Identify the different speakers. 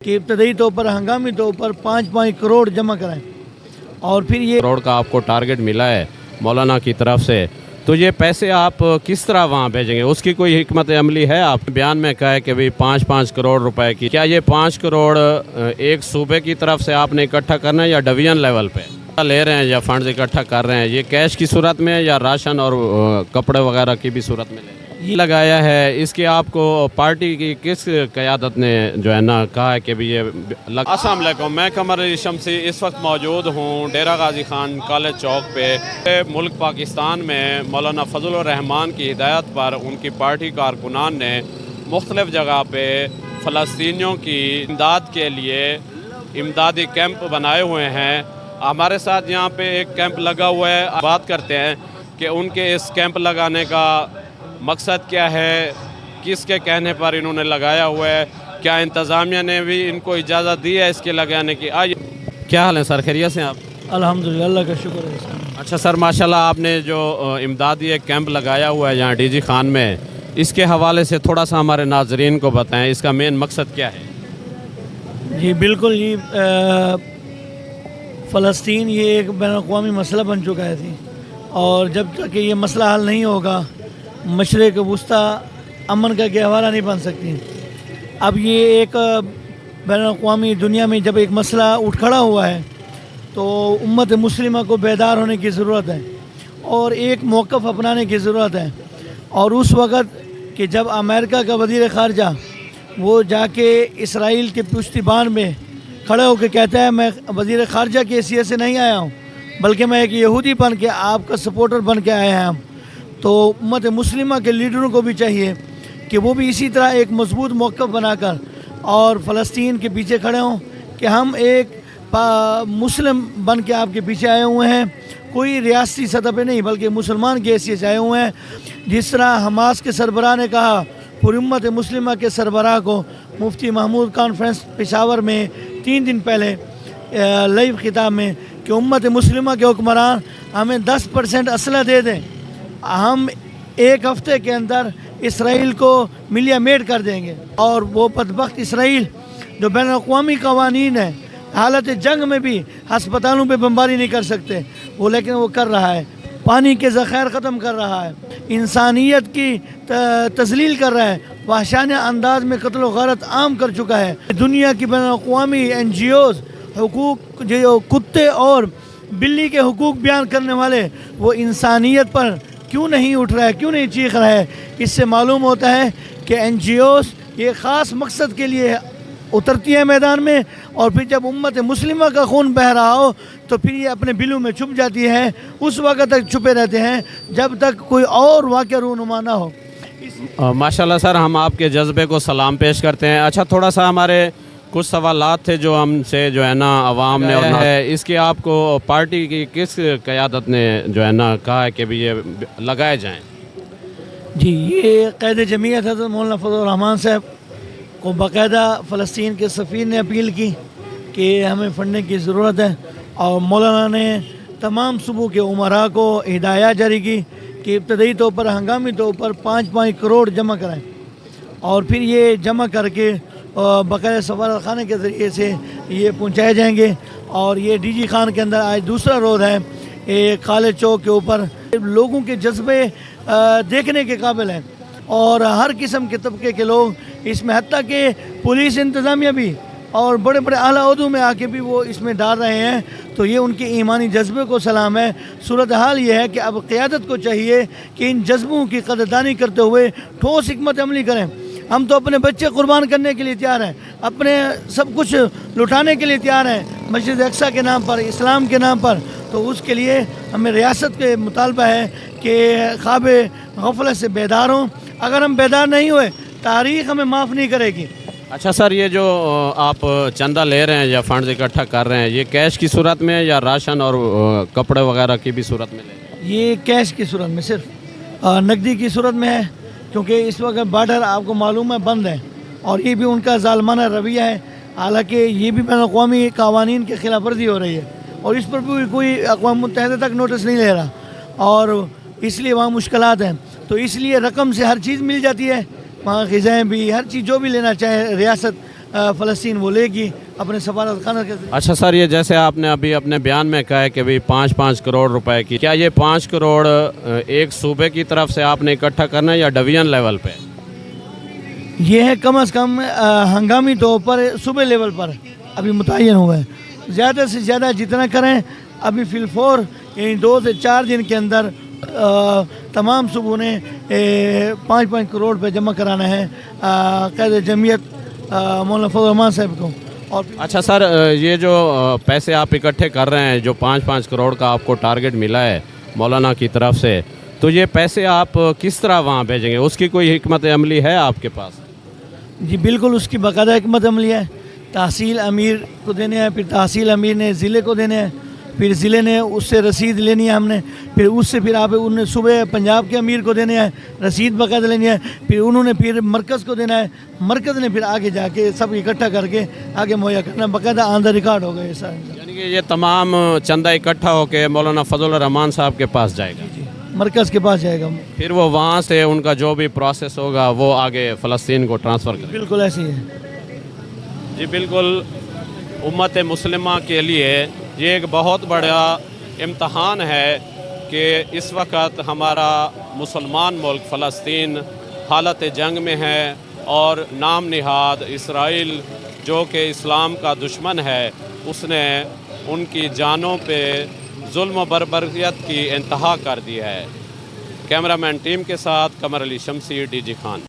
Speaker 1: کہ ابتدائی طور پر ہنگامی طور پر 5 کروڑ جمع کرائیں اور پھر یہ
Speaker 2: کروڑ کا آپ کو ٹارگٹ ملا ہے مولانا کی طرف سے، تو یہ پیسے آپ کس طرح وہاں بھیجیں گے؟ اس کی کوئی حکمت عملی ہے؟ آپ بیان میں کہا ہے کہ بھی 5 کروڑ روپے کی، کیا یہ 5 کروڑ ایک صوبے کی طرف سے آپ نے اکٹھا کرنا ہے یا ڈویژن لیول پہ لے رہے ہیں یا فنڈز اکٹھا کر رہے ہیں؟ یہ کیش کی صورت میں یا راشن اور کپڑے وغیرہ کی بھی صورت میں لے رہے ہیں؟ یہ لگایا ہے، اس کے آپ کو پارٹی کی کس قیادت نے جو ہے نا کہا ہے کہ بھی یہ السلام علیکم، میں قمر علی شمسی اس وقت موجود ہوں ڈیرہ غازی خان کالج چوک پہ۔ ملک پاکستان میں مولانا فضل الرحمان کی ہدایت پر ان کی پارٹی کارکنان نے مختلف جگہ پہ فلسطینیوں کی امداد کے لیے امدادی کیمپ بنائے ہوئے ہیں۔ ہمارے ساتھ یہاں پہ ایک کیمپ لگا ہوا ہے، بات کرتے ہیں کہ ان کے اس کیمپ لگانے کا مقصد کیا ہے، کس کے کہنے پر انہوں نے لگایا ہوا ہے، کیا انتظامیہ نے بھی ان کو اجازت دی ہے اس کے لگانے کی؟ آئیے، کیا حال ہے سر، خیریت سے آپ؟
Speaker 1: الحمدللہ اللہ کا شکر ہے۔
Speaker 2: اچھا سر، ماشاءاللہ آپ نے جو امدادی ایک کیمپ لگایا ہوا ہے یہاں ڈی جی خان میں، اس کے حوالے سے تھوڑا سا ہمارے ناظرین کو بتائیں، اس کا مین مقصد کیا ہے؟
Speaker 1: جی بالکل، یہ فلسطین یہ ایک بین الاقوامی مسئلہ بن چکا ہے تھی، اور جب تک کہ یہ مسئلہ حل نہیں ہوگا مشرق وسطیٰ امن کا گہوارہ نہیں بن سکتی۔ اب یہ ایک بین الاقوامی دنیا میں جب ایک مسئلہ اٹھ کھڑا ہوا ہے تو امت مسلمہ کو بیدار ہونے کی ضرورت ہے اور ایک موقف اپنانے کی ضرورت ہے۔ اور اس وقت کہ جب امریکہ کا وزیر خارجہ وہ جا کے اسرائیل کے پشتیبان میں کھڑے ہو کے کہتا ہے میں وزیر خارجہ کی حیثیت سے نہیں آیا ہوں بلکہ میں ایک یہودی بن کے آپ کا سپورٹر بن کے آیا ہوں، تو امت مسلمہ کے لیڈروں کو بھی چاہیے کہ وہ بھی اسی طرح ایک مضبوط موقف بنا کر اور فلسطین کے پیچھے کھڑے ہوں کہ ہم ایک مسلم بن کے آپ کے پیچھے آئے ہوئے ہیں، کوئی ریاستی سطح پہ نہیں بلکہ مسلمان کی حیثیت سے آئے ہوئے ہیں۔ جس طرح حماس کے سربراہ نے کہا پوری امت مسلمہ کے سربراہ کو مفتی محمود کانفرنس پشاور میں 3 دن پہلے لائیو خطاب میں کہ امت مسلمہ کے حکمران ہمیں 10% اسلحہ دے دیں، ہم 1 ہفتے کے اندر اسرائیل کو ملیا میٹ کر دیں گے۔ اور وہ بدبخت اسرائیل جو بین الاقوامی قوانین ہے، حالت جنگ میں بھی ہسپتالوں پہ بمباری نہیں کر سکتے وہ، لیکن وہ کر رہا ہے، پانی کے ذخائر ختم کر رہا ہے، انسانیت کی تذلیل کر رہا ہے، وحشیانہ انداز میں قتل و غارت عام کر چکا ہے۔ دنیا کی بین الاقوامی NGOs حقوق جو کتے اور بلی کے حقوق بیان کرنے والے وہ انسانیت پر کیوں نہیں اٹھ رہا ہے، کیوں نہیں چیخ رہا ہے؟ اس سے معلوم ہوتا ہے کہ NGOs یہ خاص مقصد کے لیے اترتی ہیں میدان میں، اور پھر جب امت مسلمہ کا خون بہہ رہا ہو تو پھر یہ اپنے بلوں میں چھپ جاتی ہے، اس وقت تک چھپے رہتے ہیں جب تک کوئی اور واقعہ رونما نہ ہو۔
Speaker 2: ماشاءاللہ سر، ہم آپ کے جذبے کو سلام پیش کرتے ہیں۔ اچھا، تھوڑا سا ہمارے کچھ سوالات تھے جو ہم سے جو ہے نا عوام نے ہے، اس کے آپ کو پارٹی کی کس قیادت نے جو ہے نا کہا ہے کہ بھی یہ لگائے جائیں؟
Speaker 1: جی، یہ قائد جمعیت حضرت مولانا فضل الرحمان صاحب کو باقاعدہ فلسطین کے سفیر نے اپیل کی کہ ہمیں فنڈنگ کی ضرورت ہے، اور مولانا نے تمام صوبوں کے امراء کو ہدایات جاری کی کہ ابتدائی طور پر ہنگامی طور پر 5 کروڑ جمع کرائیں، اور پھر یہ جمع کر کے باقاعدہ سفارت خانے کے ذریعے سے یہ پہنچائے جائیں گے۔ اور یہ ڈی جی خان کے اندر آج دوسرا روز ہے، کالج چوک کے اوپر لوگوں کے جذبے دیکھنے کے قابل ہیں، اور ہر قسم کے طبقے کے لوگ اس میں، حتیٰ کہ پولیس انتظامیہ بھی اور بڑے بڑے اعلیٰ عہدوں میں آ کے بھی وہ اس میں ڈال رہے ہیں، تو یہ ان کے ایمانی جذبے کو سلام ہے۔ صورتحال یہ ہے کہ اب قیادت کو چاہیے کہ ان جذبوں کی قدردانی کرتے ہوئے ٹھوس حکمت عملی کریں۔ ہم تو اپنے بچے قربان کرنے کے لیے تیار ہیں، اپنے سب کچھ لٹانے کے لیے تیار ہیں مسجد اقصیٰ کے نام پر، اسلام کے نام پر، تو اس کے لیے ہمیں ریاست کے مطالبہ ہے کہ خواب غفلت سے بیدار ہوں۔ اگر ہم بیدار نہیں ہوئے تاریخ ہمیں معاف نہیں کرے گی۔
Speaker 2: اچھا سر، یہ جو آپ چندہ لے رہے ہیں یا فنڈز اکٹھا کر رہے ہیں، یہ کیش کی صورت میں یا راشن اور کپڑے وغیرہ کی بھی صورت میں لے رہے ہیں؟
Speaker 1: یہ کیش کی صورت میں، صرف نقدی کی صورت میں ہے، کیونکہ اس وقت بارڈر آپ کو معلوم ہے بند ہے، اور یہ بھی ان کا ظالمانہ رویہ ہے، حالانکہ یہ بھی بین الاقوامی قوانین کے خلاف ورزی ہو رہی ہے، اور اس پر بھی کوئی اقوام متحدہ تک نوٹس نہیں لے رہا، اور اس لیے وہاں مشکلات ہیں۔ تو اس لیے رقم سے ہر چیز مل جاتی ہے، وہاں غذائیں بھی، ہر چیز جو بھی لینا چاہے ریاست فلسطین وہ لے گی اپنے سفارت خانہ کے ذریعے۔
Speaker 2: اچھا سر، یہ جیسے آپ نے ابھی اپنے بیان میں کہا ہے کہ بھی 5-5 کروڑ روپے کی، کیا یہ 5 کروڑ ایک صوبے کی طرف سے آپ نے اکٹھا کرنا ہے یا ڈویژن لیول پہ؟
Speaker 1: یہ ہے کم از کم ہنگامی طور پر صوبے لیول پر ابھی متعین ہوا ہے، زیادہ سے زیادہ جتنا کریں ابھی فی الفور یعنی 2 سے 4 دن کے اندر تمام صوبوں نے 5-5 کروڑ پہ جمع کرانا ہے قائد جمعیت مولانا فضل الرحمان صاحب کو۔ اور
Speaker 2: اچھا سر، یہ جو پیسے آپ اکٹھے کر رہے ہیں، جو 5-5 کروڑ کا آپ کو ٹارگٹ ملا ہے مولانا کی طرف سے، تو یہ پیسے آپ کس طرح وہاں بھیجیں گے؟ اس کی کوئی حکمت عملی ہے آپ کے پاس؟
Speaker 1: جی بالکل، اس کی باقاعدہ حکمت عملی ہے۔ تحصیل امیر کو دینے ہیں، پھر تحصیل امیر نے ضلع کو دینے ہیں، پھر ضلع نے اس سے رسید لینی ہے ہم نے، پھر اس سے پھر آپ ان نے صوبے پنجاب کے امیر کو دینے ہیں، رسید باقاعدہ لینی ہے، پھر انہوں نے پھر مرکز کو دینا ہے، مرکز نے پھر آگے جا کے سب اکٹھا کر کے آگے مہیا کرنا، باقاعدہ آن دا ریکارڈ ہوگا یہ سارا۔
Speaker 2: یعنی کہ یہ تمام چندہ اکٹھا ہو کے مولانا فضل الرحمان صاحب کے پاس جائے گا،
Speaker 1: مرکز کے پاس جائے گا،
Speaker 2: پھر وہ وہاں سے ان کا جو بھی پروسیس ہوگا وہ آگے فلسطین کو ٹرانسفر کرے گا۔
Speaker 1: بالکل ایسی ہے
Speaker 2: جی بالکل، امت مسلمہ کے لیے یہ ایک بہت بڑا امتحان ہے کہ اس وقت ہمارا مسلمان ملک فلسطین حالت جنگ میں ہے، اور نام نہاد اسرائیل جو کہ اسلام کا دشمن ہے، اس نے ان کی جانوں پہ ظلم و بربریت کی انتہا کر دی ہے۔ کیمرہ مین ٹیم کے ساتھ قمر علی شمسی، ڈی جی خان۔